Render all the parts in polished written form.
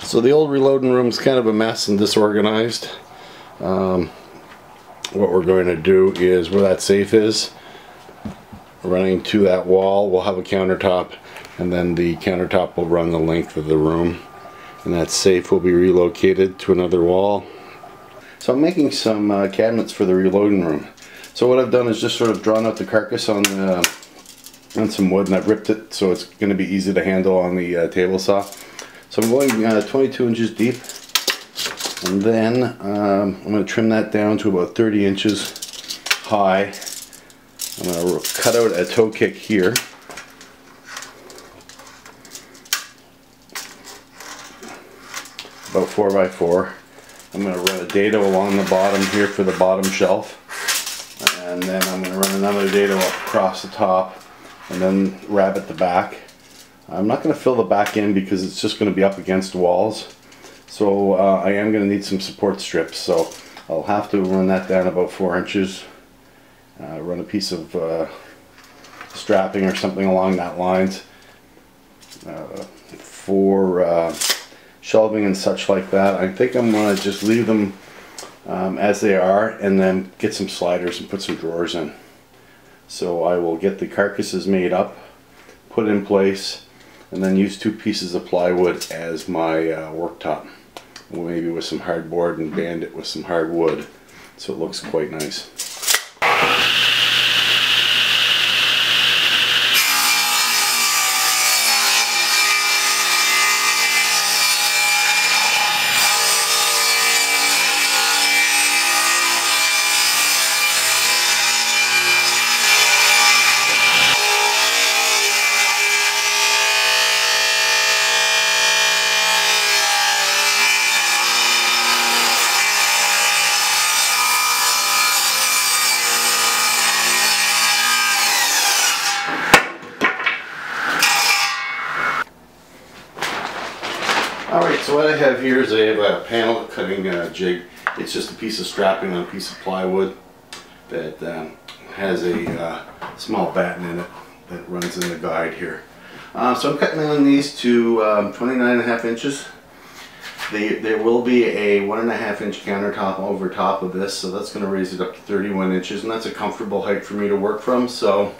So the old reloading room is kind of a mess and disorganized. What we're going to do is, where that safe is, running to that wall, we'll have a countertop, and then the countertop will run the length of the room, and that safe will be relocated to another wall. So I'm making some cabinets for the reloading room. So what I've done is just sort of drawn out the carcass on some wood, and I've ripped it so it's going to be easy to handle on the table saw. So I'm going 22 inches deep, and then I'm going to trim that down to about 30 inches high. I'm going to cut out a toe kick here. About 4x4. I'm going to run a dado along the bottom here for the bottom shelf, and then I'm going to run another dado across the top, and then rabbet the back. I'm not going to fill the back in because it's just going to be up against walls, so I am going to need some support strips, so I'll have to run that down about 4 inches, run a piece of strapping or something along that lines for shelving and such like that. I think I'm going to just leave them as they are, and then get some sliders and put some drawers in. So I will get the carcasses made up, put in place, and then use 2 pieces of plywood as my worktop, maybe with some hardboard, and band it with some hardwood so it looks quite nice. Alright, so what I have here is I have a panel cutting jig. It's just a piece of strapping on a piece of plywood that has a small batten in it that runs in the guide here. So I'm cutting in these to 29.5 inches. There will be a 1.5 inch countertop over top of this, so that's going to raise it up to 31 inches, and that's a comfortable height for me to work from. So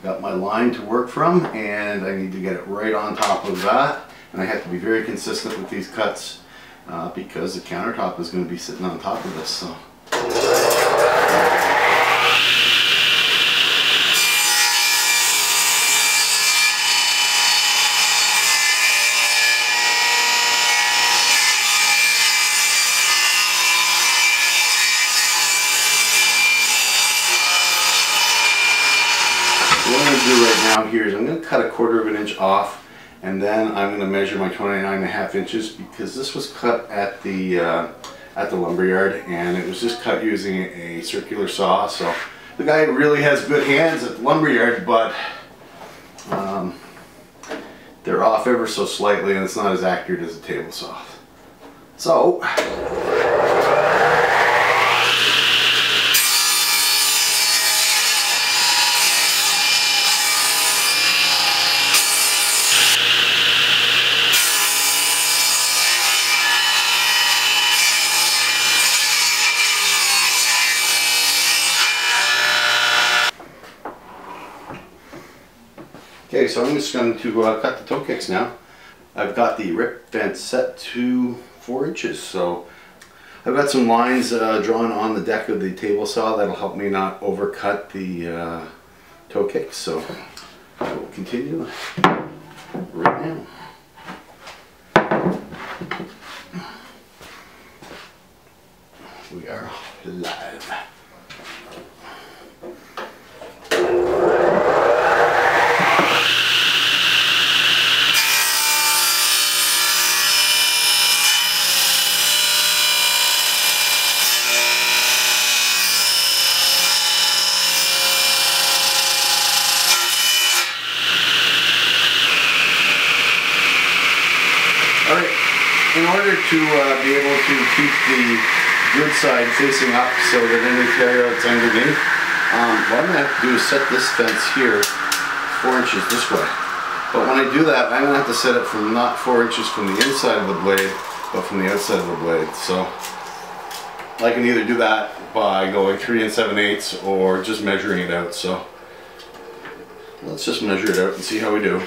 got my line to work from, and I need to get it right on top of that, and I have to be very consistent with these cuts because the countertop is going to be sitting on top of this. So what I'm going to do right now here is I'm going to cut 1/4 inch off, and then I'm going to measure my 29.5 inches, because this was cut at the lumberyard, and it was just cut using a circular saw. So the guy really has good hands at the lumberyard, but they're off ever so slightly, and it's not as accurate as a table saw. So okay, so I'm just going to cut the toe kicks now. I've got the rip vent set to 4 inches, so I've got some lines drawn on the deck of the table saw that'll help me not overcut the toe kicks. So I will continue right now. We are live. In order to be able to keep the good side facing up so that any tear outs underneath. What I'm going to have to do is set this fence here 4 inches this way. But when I do that, I'm going to have to set it from not 4 inches from the inside of the blade, but from the outside of the blade. So I can either do that by going 3 7/8 or just measuring it out. So let's just measure it out and see how we do.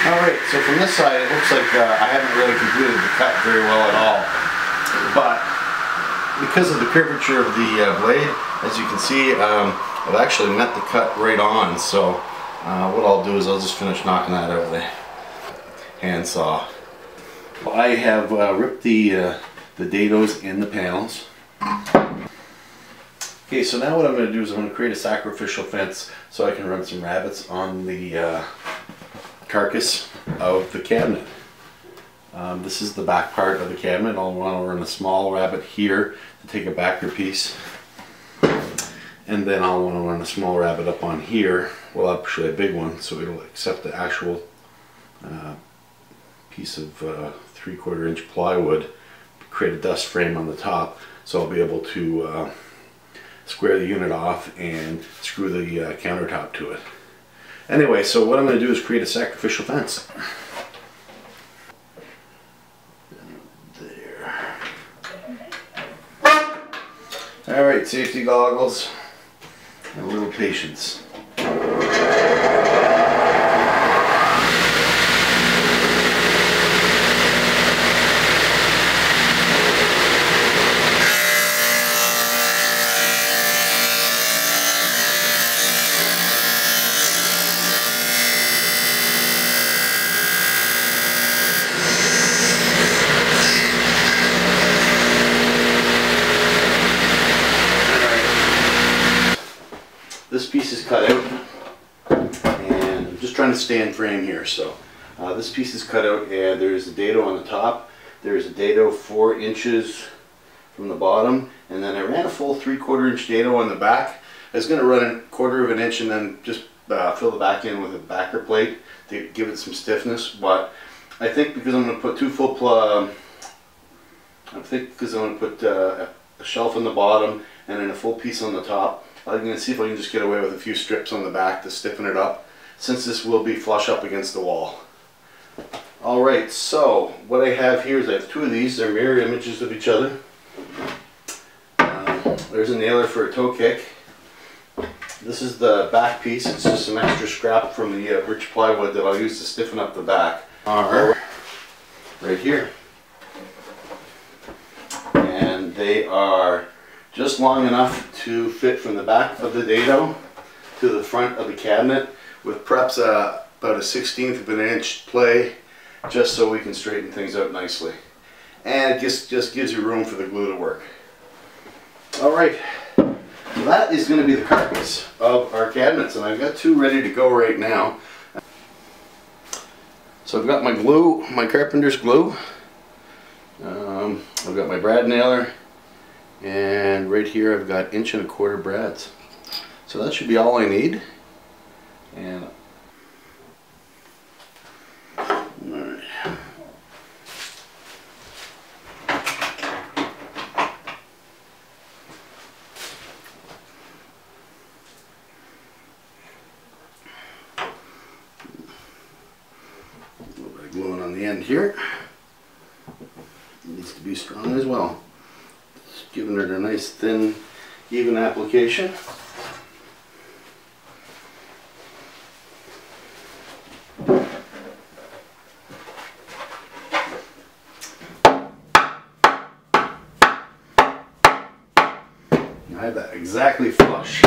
Alright, so from this side it looks like I haven't really completed the cut very well at all. But because of the curvature of the blade, as you can see, I've actually met the cut right on. So what I'll do is I'll just finish knocking that out with a handsaw. I have ripped the dados in the panels. Okay, so now what I'm going to do is I'm going to create a sacrificial fence so I can run some rabbits on the carcass of the cabinet. This is the back part of the cabinet. I'll want to run a small rabbit here to take a backer piece, and then I'll want to run a small rabbit up on here, well actually a big one, so it'll accept the actual piece of 3/4 inch plywood, create a dust frame on the top, so I'll be able to square the unit off and screw the countertop to it. Anyway, so what I'm going to do is create a sacrificial fence. There. Alright, safety goggles and a little patience. This piece is cut out, and I'm just trying to stay in frame here. So this piece is cut out, and there's a dado on the top. There's a dado 4 inches from the bottom, and then I ran a full 3/4 inch dado on the back. I was going to run 1/4 inch and then just fill the back in with a backer plate to give it some stiffness. But I think because I'm going to put a shelf on the bottom and then a full piece on the top, I'm going to see if I can just get away with a few strips on the back to stiffen it up, since this will be flush up against the wall. Alright, so what I have here is I have 2 of these. They're mirror images of each other. There's a nailer for a toe kick. This is the back piece. It's just some extra scrap from the rich plywood that I'll use to stiffen up the back. Are right here. And they are just long enough to fit from the back of the dado to the front of the cabinet, with perhaps about a 1/16 of an inch play, just so we can straighten things out nicely. And it just gives you room for the glue to work. Alright, so that is going to be the carcass of our cabinets, and I've got 2 ready to go right now. So I've got my glue, my carpenter's glue. I've got my brad nailer. And right here I've got 1¼ inch brads. So that should be all I need. And alright. A little bit of gluing on the end here. It needs to be strong as well. Giving it a nice thin, even application. I have that exactly flush.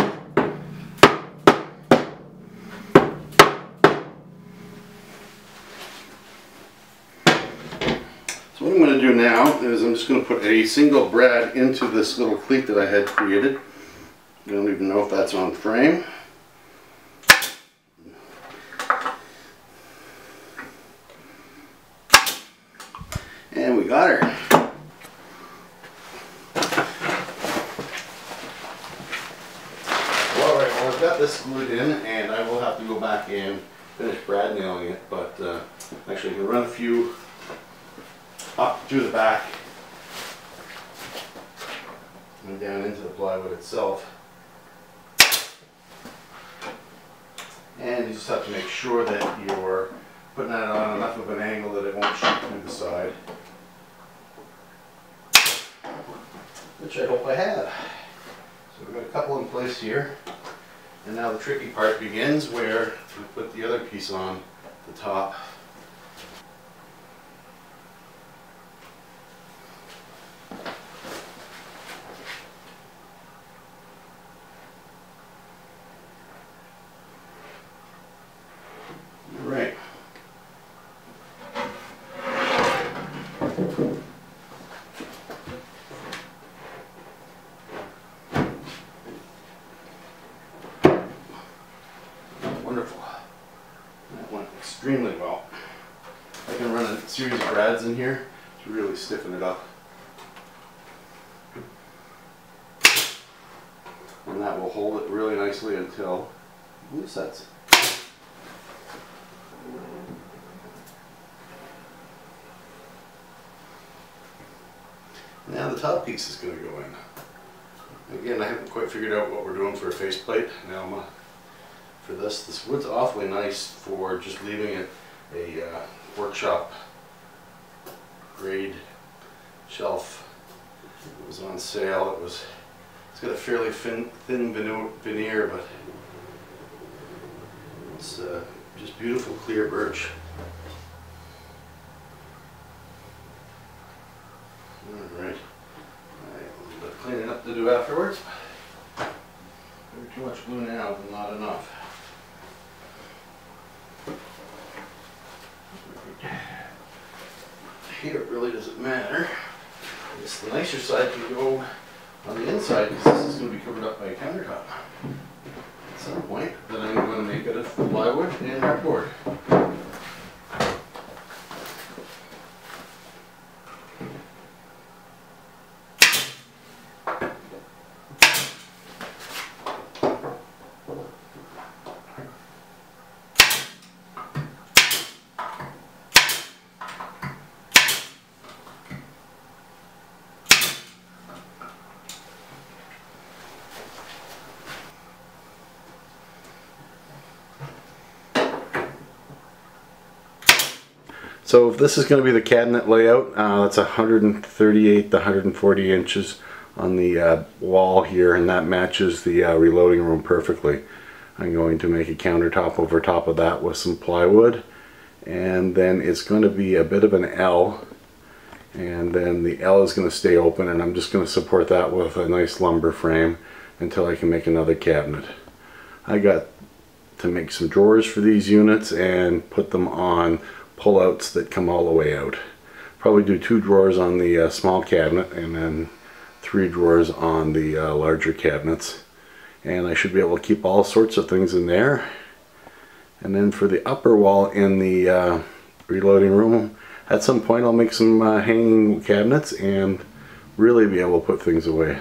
So what I'm going to do now is I'm just going to put a single brad into this little cleat that I had created. Don't even know if that's on frame. And we got her. Alright, well I've got this glued in and I will have to go back and finish brad nailing it, but actually I can run a few up through the back and down into the plywood itself. And you just have to make sure that you're putting that on enough of an angle that it won't shoot through the side. Which I hope I have. So we've got a couple in place here. And now the tricky part begins where we put the other piece on the top. Right. Wonderful. That went extremely well. I can run a series of brads in here to really stiffen it up. And that will hold it really nicely until glue sets. Now the top piece is going to go in. Again, I haven't quite figured out what we're doing for a faceplate. Now for this wood's awfully nice for just leaving it a workshop grade shelf. It was on sale. It's got a fairly thin veneer, but it's just beautiful clear birch. Alright, a little bit of cleaning up to do afterwards. Too much glue now, but not enough. Here it really doesn't matter. I guess the nicer side can go on the inside because this is going to be covered up by a countertop at some point. Then I'm going to make it of plywood and hardboard. So if this is going to be the cabinet layout, that's 138 to 140 inches on the wall here, and that matches the reloading room perfectly. I'm going to make a countertop over top of that with some plywood, and then it's going to be a bit of an L, and then the L is going to stay open, and I'm just going to support that with a nice lumber frame until I can make another cabinet. I got to make some drawers for these units and put them on pull-outs that come all the way out. Probably do 2 drawers on the small cabinet and then 3 drawers on the larger cabinets, and I should be able to keep all sorts of things in there. And then for the upper wall in the reloading room, at some point I'll make some hanging cabinets and really be able to put things away.